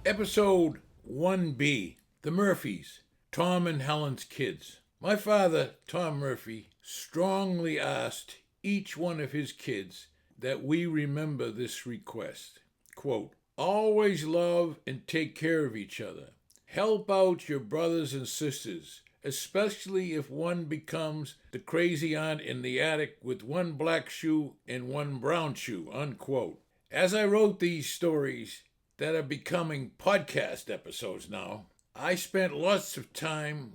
Episode 1B The Murphys, Tom and Helen's Kids. My father, Tom Murphy, strongly asked each one of his kids that we remember this request. Quote, always love and take care of each other. Help out your brothers and sisters, especially if one becomes the crazy aunt in the attic with one black shoe and one brown shoe, unquote. As I wrote these stories that are becoming podcast episodes now, I spent lots of time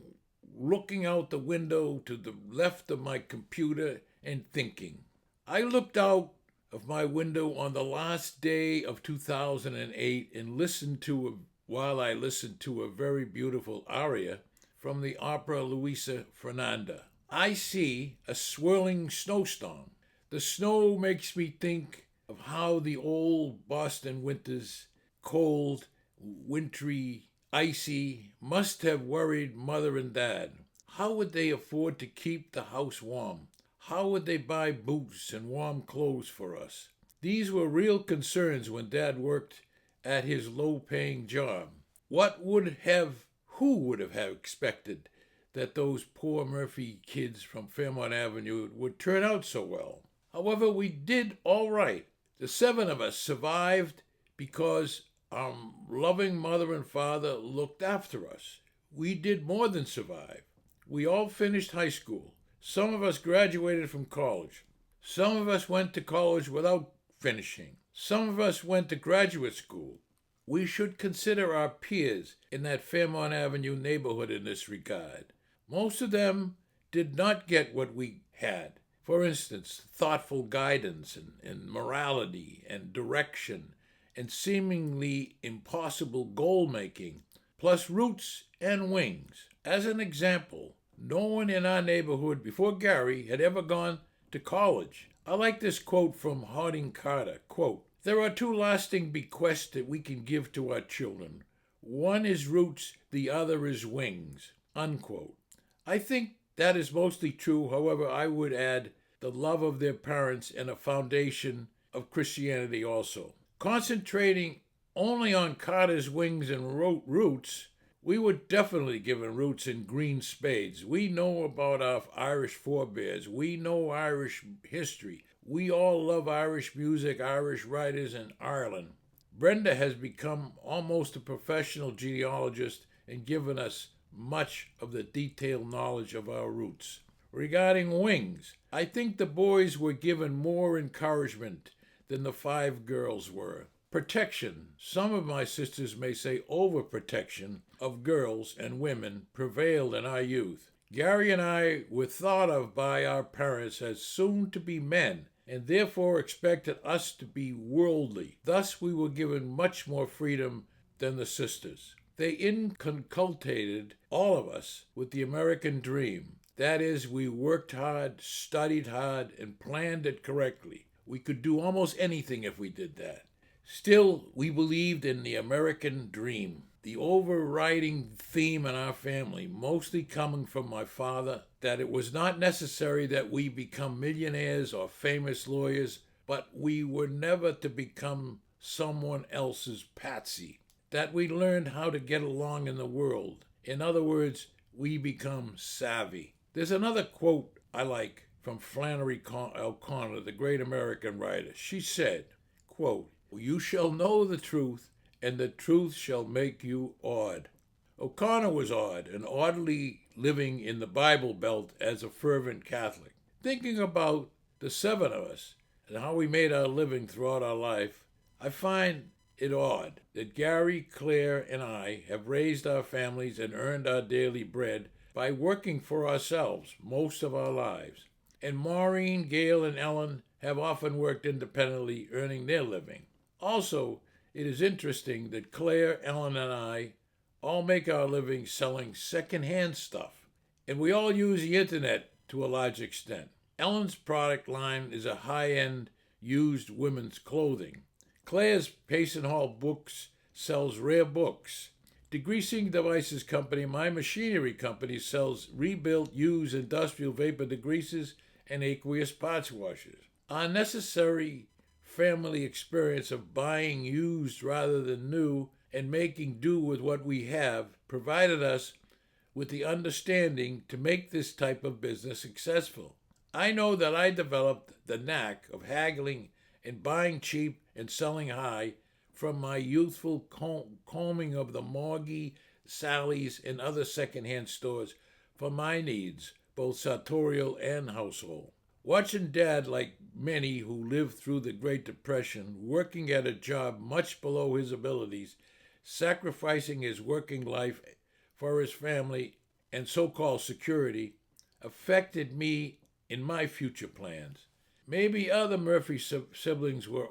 looking out the window to the left of my computer and thinking. I looked out of my window on the last day of 2008 and while I listened to a very beautiful aria from the opera Luisa Fernanda. I see a swirling snowstorm. The snow makes me think of how the old Boston winters, cold, wintry, icy, must have worried Mother and Dad. How would they afford to keep the house warm? How would they buy boots and warm clothes for us? These were real concerns when Dad worked at his low-paying job. Who would have expected that those poor Murphy kids from Fairmont Avenue would turn out so well? However, we did all right. The 7 of us survived because our loving mother and father looked after us. We did more than survive. We all finished high school. Some of us graduated from college. Some of us went to college without finishing. Some of us went to graduate school. We should consider our peers in that Fairmont Avenue neighborhood in this regard. Most of them did not get what we had. For instance, thoughtful guidance and morality and direction and seemingly impossible goal-making, plus roots and wings. As an example, no one in our neighborhood before Gary had ever gone to college. I like this quote from Harding Carter, quote, there are 2 lasting bequests that we can give to our children. One is roots, the other is wings, unquote. I think that is mostly true. However, I would add the love of their parents and a foundation of Christianity also. Concentrating only on Carter's wings and roots, we were definitely given roots in green spades. We know about our Irish forebears. We know Irish history. We all love Irish music, Irish writers, and Ireland. Brenda has become almost a professional genealogist and given us much of the detailed knowledge of our roots. Regarding wings, I think the boys were given more encouragement than the 5 girls were. Protection, some of my sisters may say overprotection, of girls and women prevailed in our youth. Gary and I were thought of by our parents as soon-to-be men, and therefore expected us to be worldly. Thus we were given much more freedom than the sisters. They inculcated all of us with the American dream. That is, we worked hard, studied hard, and planned it correctly. We could do almost anything if we did that. Still, we believed in the American dream. The overriding theme in our family, mostly coming from my father, that it was not necessary that we become millionaires or famous lawyers, but we were never to become someone else's patsy. That we learned how to get along in the world. In other words, we become savvy. There's another quote I like from Flannery O'Connor, the great American writer. She said, quote, you shall know the truth, and the truth shall make you odd. O'Connor was odd and oddly living in the Bible Belt as a fervent Catholic. Thinking about the 7 of us and how we made our living throughout our life, I find it odd that Gary, Claire, and I have raised our families and earned our daily bread by working for ourselves most of our lives. And Maureen, Gail, and Ellen have often worked independently, earning their living. Also, it is interesting that Claire, Ellen, and I all make our living selling second-hand stuff. And we all use the internet to a large extent. Ellen's product line is a high-end used women's clothing. Claire's Payson Hall Books sells rare books. Degreasing Devices Company, my machinery company, sells rebuilt used industrial vapor degreasers and aqueous parts washers. Our necessary family experience of buying used rather than new and making do with what we have provided us with the understanding to make this type of business successful. I know that I developed the knack of haggling and buying cheap and selling high from my youthful combing of the Morgie, Sally's, and other secondhand stores for my needs, both sartorial and household. Watching Dad, like many who lived through the Great Depression, working at a job much below his abilities, sacrificing his working life for his family and so called security, affected me in my future plans. Maybe other Murphy siblings were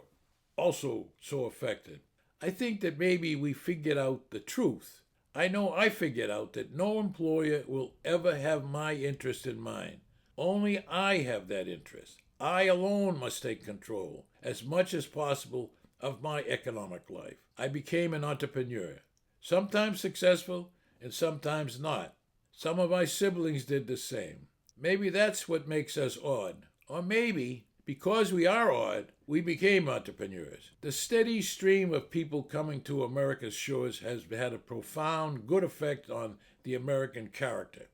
also so affected. I think that maybe we figured out the truth. I know I figured out that no employer will ever have my interest in mind. Only I have that interest. I alone must take control, as much as possible, of my economic life. I became an entrepreneur, sometimes successful and sometimes not. Some of my siblings did the same. Maybe that's what makes us odd. Or maybe, because we are odd, we became entrepreneurs. The steady stream of people coming to America's shores has had a profound good effect on the American character.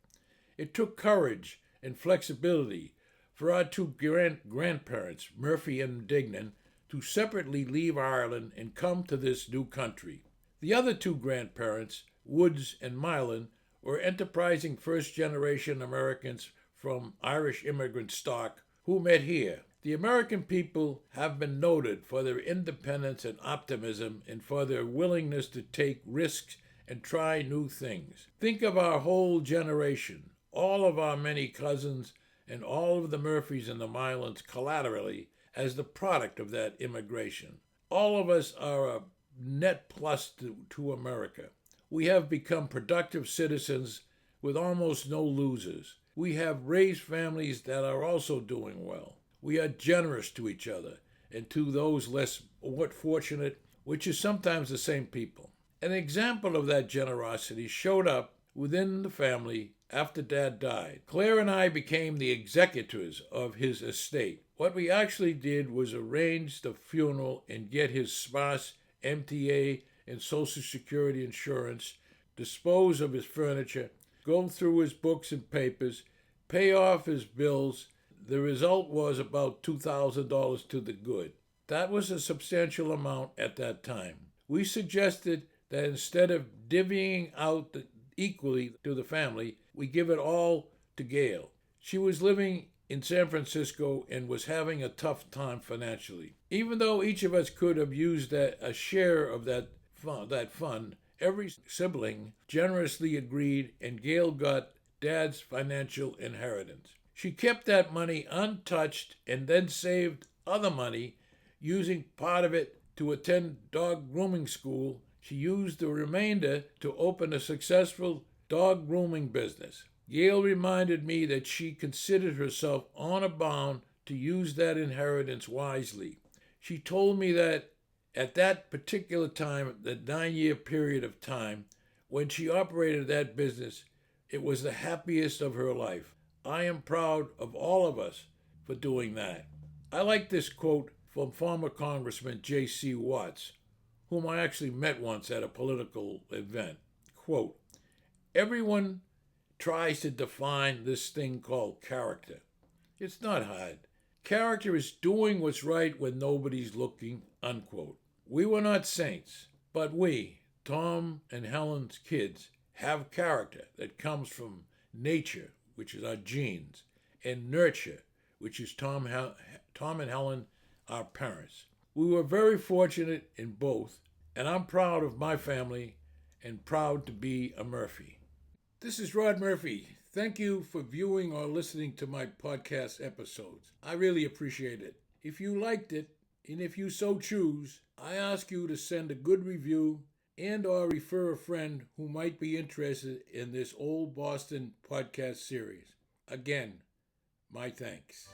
It took courage and flexibility for our two grandparents, Murphy and Dignan, to separately leave Ireland and come to this new country. The other two grandparents, Woods and Milan, were enterprising first-generation Americans from Irish immigrant stock who met here. The American people have been noted for their independence and optimism and for their willingness to take risks and try new things. Think of our whole generation, all of our many cousins, and all of the Murphys and the Milans collaterally as the product of that immigration. All of us are a net plus to America. We have become productive citizens with almost no losers. We have raised families that are also doing well. We are generous to each other and to those less fortunate, which is sometimes the same people. An example of that generosity showed up within the family after Dad died. Claire and I became the executors of his estate. What we actually did was arrange the funeral and get his sparse MTA and Social Security insurance, dispose of his furniture, go through his books and papers, pay off his bills. The result was about $2,000 to the good. That was a substantial amount at that time. We suggested that instead of divvying out equally to the family, we give it all to Gail. She was living in San Francisco and was having a tough time financially. Even though each of us could have used a share of that fund, every sibling generously agreed, and Gail got Dad's financial inheritance. She kept that money untouched and then saved other money, using part of it to attend dog grooming school. She used the remainder to open a successful dog grooming business. Gail reminded me that she considered herself honor bound to use that inheritance wisely. She told me that at that particular time, that 9-year period of time, when she operated that business, it was the happiest of her life. I am proud of all of us for doing that. I like this quote from former Congressman J.C. Watts, whom I actually met once at a political event. Quote, "Everyone tries to define this thing called character. It's not hard. Character is doing what's right when nobody's looking," unquote. We were not saints, but we, Tom and Helen's kids, have character that comes from nature, which is our genes, and nurture, which is Tom and Helen, our parents. We were very fortunate in both, and I'm proud of my family and proud to be a Murphy. This is Rod Murphy. Thank you for viewing or listening to my podcast episodes. I really appreciate it. If you liked it, and if you so choose, I ask you to send a good review and or refer a friend who might be interested in this Old Boston podcast series. Again, my thanks.